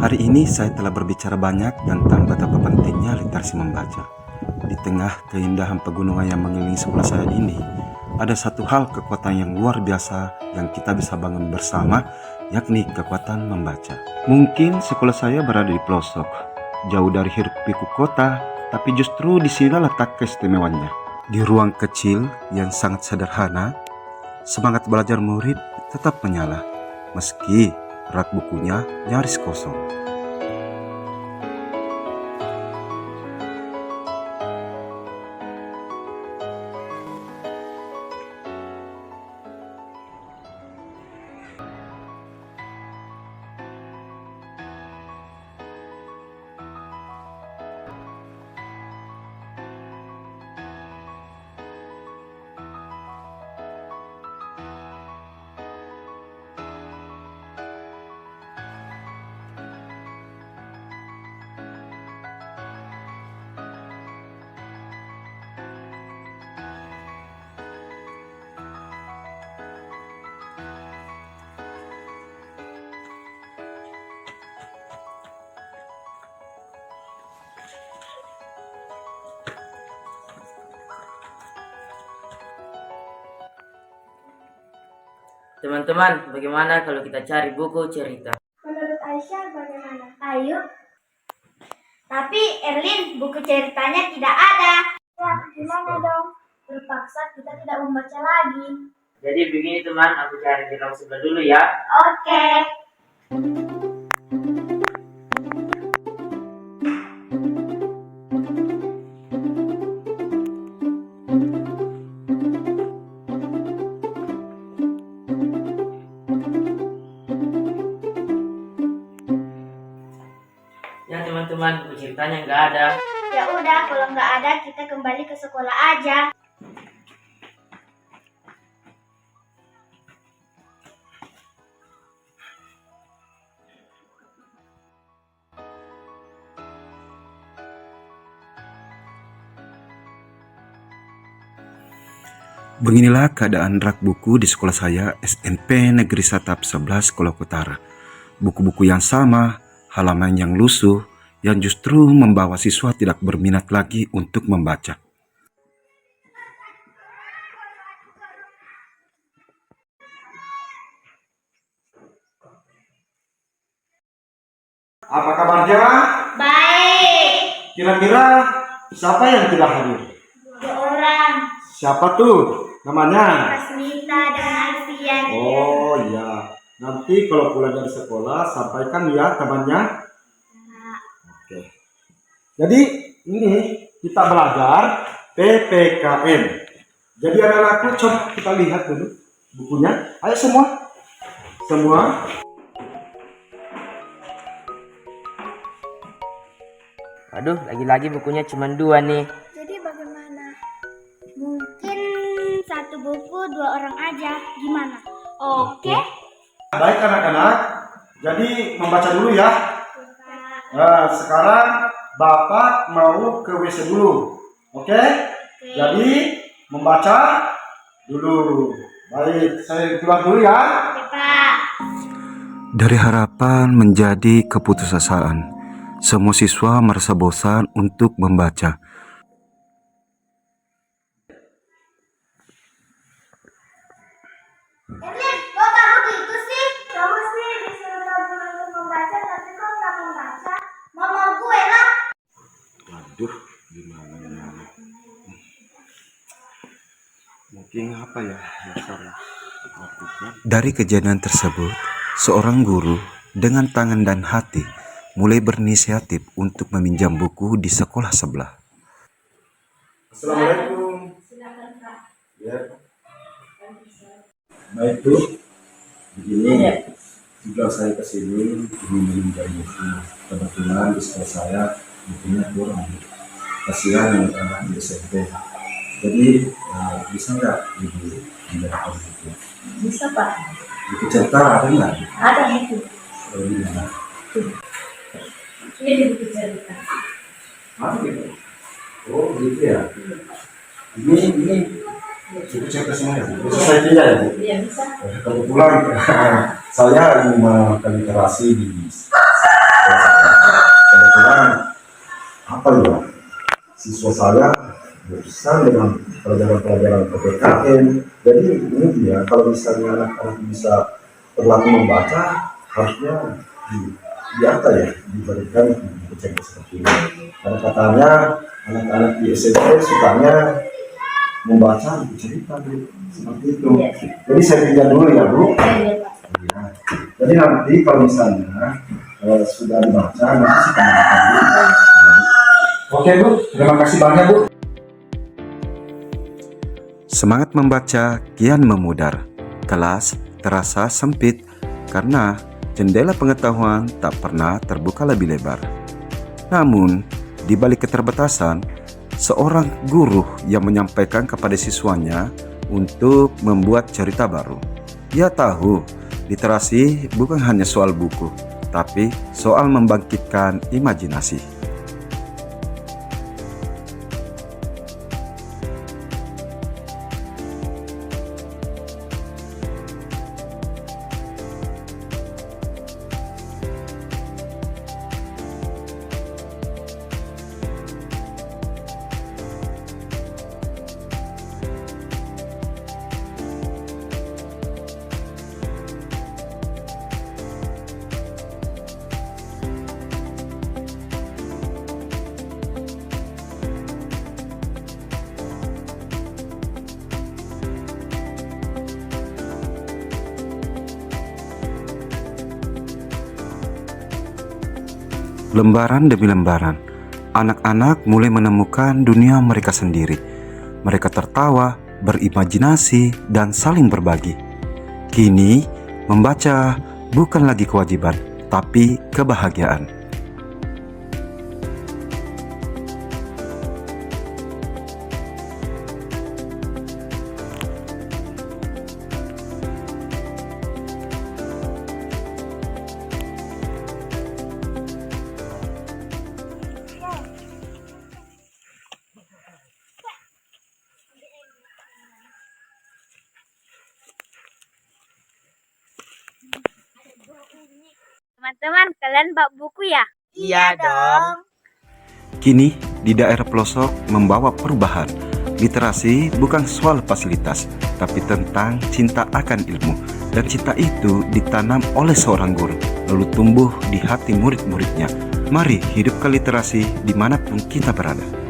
Hari ini saya telah berbicara banyak tentang betapa pentingnya literasi membaca. Di tengah keindahan pegunungan yang mengelilingi sekolah saya ini, ada satu hal kekuatan yang luar biasa yang kita bisa bangun bersama, yakni kekuatan membaca. Mungkin sekolah saya berada di pelosok, jauh dari hiruk pikuk kota, tapi justru di sini letak keistimewaannya. Di ruang kecil yang sangat sederhana, semangat belajar murid tetap menyala, meski rak bukunya nyaris kosong. Teman-teman, bagaimana kalau kita cari buku cerita? Menurut Aisyah bagaimana? Ayo. Tapi Erlin, buku ceritanya tidak ada. Ya, gimana dong? Terpaksa kita tidak membaca lagi. Jadi begini teman, aku cari di ruang sebelah dulu ya. Oke. Ya teman-teman, buku ceritanya nggak ada. Ya udah, kalau nggak ada kita kembali ke sekolah aja. Beginilah keadaan rak buku di sekolah saya, SMP Negeri Satap 11 Kolok Utara. Buku-buku yang sama, halaman yang lusuh, yang justru membawa siswa tidak berminat lagi untuk membaca. Apa kabarnya? Baik. Kira-kira siapa yang tidak hadir? 2 orang. Siapa tuh namanya? Asmita dan Alfian. Oh iya, nanti kalau pulang dari sekolah sampaikan ya temannya. Oke. Jadi ini kita belajar PPKN. Jadi anak-anakku coba kita lihat dulu bukunya. Ayo semua. Semua. Aduh, lagi-lagi bukunya cuma 2 nih. Jadi bagaimana? Mungkin satu buku 2 orang aja. Gimana? Oke. Baik anak-anak. Jadi membaca dulu ya. Nah, sekarang Bapak mau ke WC dulu. Oke? Jadi membaca dulu. Baik, saya keluar dulu ya. Oke, Pak. Dari harapan menjadi keputusasaan, semua siswa merasa bosan untuk membaca. Erlin, kok kamu gitu sih? Kamu sih disuruh kamu untuk membaca, tapi kok kamu membaca? Mau gue lah. Waduh, gimana? Mungkin apa ya yang salah? Dari kejadian tersebut, seorang guru dengan tangan dan hati mulai berinisiatif untuk meminjam buku di sekolah sebelah. Assalamualaikum. Silakan, Kak. Ya. Baik tuh, begini juga saya kesini ingin meminjam buku. Kebetulan di sekolah saya bukunya kurang. Kasihan yang anak di SMP. Jadi bisa nggak ibu pinjamkan buku? Bisa Pak, Buku cerita ada nggak? ada buku. Di mana? Ini buku cerita. Ada gitu. Oh gitu ya. Ini buku cerita semua ya. Bisa saya pinjam ya Bu? Iya bisa. Kebetulan saya ingin melakukan literasi di sekolah kebetulan apa ya, siswa saya bosan dengan pelajaran-pelajaran PPKN. Jadi ini dia, kalau misalnya anak-anak bisa berlatih membaca, harusnya di apa ya, diberikan buku cerita seperti ini. Karena katanya anak-anak di SMP sukanya membaca buku cerita, Bu. Seperti itu. Jadi saya pinjam dulu ya, Bu. Iya, Pak. Ya. Jadi nanti kalau misalnya sudah dibaca, nanti saya tambahkan, Bu. Oke, Bu, terima kasih banyak, Bu. Semangat membaca kian memudar. Kelas terasa sempit karena jendela pengetahuan tak pernah terbuka lebih lebar. Namun, di balik keterbatasan, seorang guru yang menyampaikan kepada siswanya untuk membuat cerita baru. Ia tahu, literasi bukan hanya soal buku, tapi soal membangkitkan imajinasi. Lembaran demi lembaran, anak-anak mulai menemukan dunia mereka sendiri. Mereka tertawa, berimajinasi, dan saling berbagi. Kini, membaca bukan lagi kewajiban, tapi kebahagiaan. Teman-teman, kalian bawa buku ya? Iya dong. Kini, di daerah pelosok membawa perubahan. Literasi bukan soal fasilitas, tapi tentang cinta akan ilmu. Dan cinta itu ditanam oleh seorang guru, lalu tumbuh di hati murid-muridnya. Mari hidupkan literasi dimanapun kita berada.